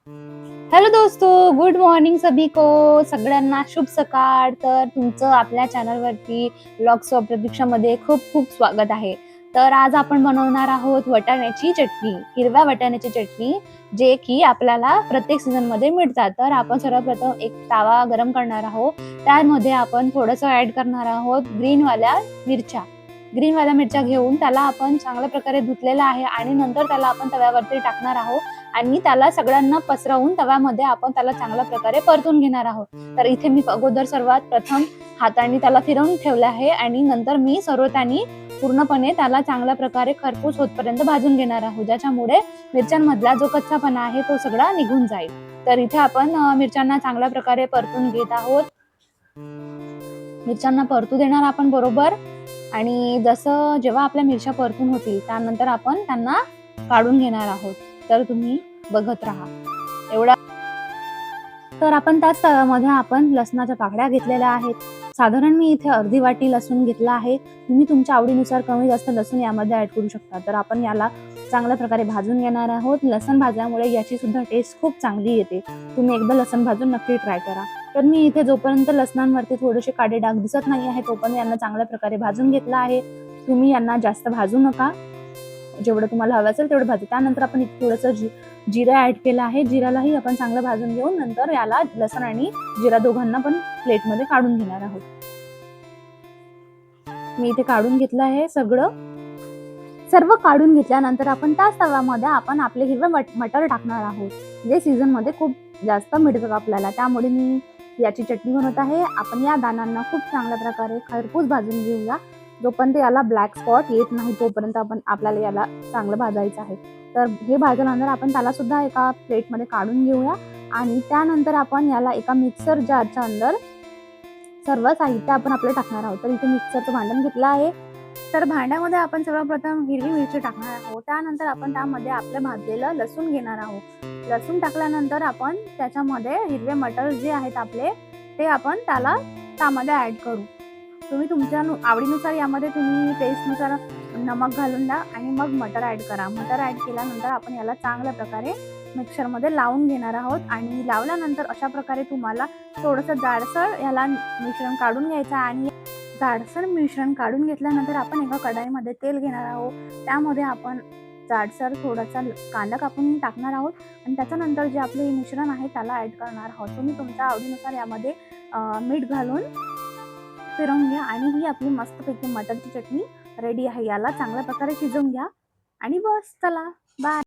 Hello दोस्तों, good morning सभी को. सगळ्यांना शुभ सकाळ. तर तुमचं आपल्या चॅनलवरती व्लॉग्स ऑफ प्रतीक्षामध्ये खूप खूप स्वागत आहे. तर आज आपण बनवणार आहोत वटाण्याची चटणी, हिरव्या वटाण्याची चटणी, जे की आपल्याला प्रत्येक सीझनमध्ये मिळतात. तर आपण सर्वप्रथम एक तवा गरम करणार आहोत. त्यामध्ये आपण थोडंसं ॲड करणार आहोत ग्रीनवाल्या मिरच्या घेऊन त्याला आपण चांगल्या प्रकारे धुतलेला आहे आणि नंतर त्याला आपण तव्यावरती टाकणार आहोत आणि त्याला सगळ्यांना पसरवून तव्यामध्ये आपण त्याला चांगल्या प्रकारे परतून घेणार आहोत. तर इथे मी अगोदर सर्वात प्रथम हाताने त्याला फिरवून ठेवले आहे आणि नंतर मी सर्वतानी पूर्णपणे त्याला चांगल्या प्रकारे खरपूस होतपर्यंत भाजून घेणार आहोत, ज्याच्यामुळे मिरच्यांमधला जो कच्चापणा आहे तो सगळा निघून जाईल. तर इथे आपण मिरच्यांना चांगल्या प्रकारे परतून घेत आहोत. मिरच्यांना परतू देणार आपण बरोबर. आणि जसं जेव्हा आपल्या मिरच्या परतून होतील त्यानंतर आपण त्यांना काढून घेणार आहोत. तर तुम्ही बघत राहा एवढा. तर आपण त्याच तव्यामध्ये आपण लसणाच्या पाकळ्या घेतलेल्या आहेत. साधारण मी इथे अर्धी वाटी लसूण घेतला आहे. तुम्ही तुमच्या आवडीनुसार कमी जास्त लसूण यामध्ये ऍड करू शकता. तर आपण याला चांगल्या प्रकारे भाजून घेणार आहोत. लसण भाजल्यामुळे याची सुद्धा टेस्ट खूप चांगली येते. तुम्ही एकदा लसण भाजून नक्की ट्राय करा. तर मी इथे जोपर्यंत लसणांवरती थोडेसे काळे डाग दिसत नाही आहे तोपर्यंत यांना चांगल्या प्रकारे भाजून घेतला आहे. तुम्ही यांना जास्त भाजू नका, जेवढं तुम्हाला हवं असेल तेवढं भाजू. त्यानंतर आपण इथे थोडंसं जिरा ऍड केला आहे. जिरालाही आपण चांगलं भाजून घेऊन नंतर याला लसण आणि जिरा दोघांना पण प्लेटमध्ये काढून घेणार आहोत. मी इथे काढून घेतलं आहे सर्व काढून घेतल्यानंतर आपण त्याच तव्यामध्ये आपण आपले हिरवे मटर टाकणार आहोत, जे सीझन मध्ये खूप जास्त मिळतात आपल्याला. त्यामुळे मी याची चटणी बनवत आहे. आपण या दाण्यांना खूप चांगल्या प्रकारे खरपूस भाजून घेऊया. जोपर्यंत याला ब्लॅक स्पॉट येत नाही तोपर्यंत आपल्याला याला चांगलं भाजायचं आहे. तर हे भाजल्यानंतर आपण त्याला सुद्धा एका प्लेटमध्ये काढून घेऊया आणि त्यानंतर आपण याला एका मिक्सर जारच्या अंदर सर्व साहित्य आपण आपलं टाकणार आहोत. तर इथे मिक्सरचं भांडण घेतलं आहे. तर भांड्यामध्ये आपण सर्वप्रथम हिरवी मिरची टाकणार आहोत. त्यानंतर आपण त्यामध्ये आपलं भाजलेलं लसूण घेणार आहोत. लसूण टाकल्यानंतर आपण त्याच्यामध्ये हिरवे मटर जे आहेत आपले ते आपण त्यामध्ये ऍड करू. तुम्ही तुमच्या आवडीनुसार यामध्ये तुम्ही टेस्टनुसार नमक घालून द्या आणि मग मटर ऍड करा. मटर ऍड केल्यानंतर आपण याला चांगल्या प्रकारे मिक्सरमध्ये लावून घेणार आहोत आणि लावल्यानंतर अशा प्रकारे तुम्हाला थोडंसं जाडसर याला मिश्रण काढून घ्यायचं आणि जाडसर मिश्रण काढून घेतल्यानंतर आपण एका कढाईमध्ये तेल घेणार आहोत. त्यामध्ये आपण जाडसर थोडासा कांदा कापून टाकणार आहोत आणि त्याच्यानंतर जे आपले मिश्रण आहे त्याला ऍड करणार आहोत. तुम्ही तुमच्या आवडीनुसार यामध्ये मीठ घालून फिरवून घ्या आणि ही आपली मस्तपैकी मटरची चटणी रेडी आहे. याला चांगल्या प्रकारे शिजवून घ्या आणि बस, चला बाय.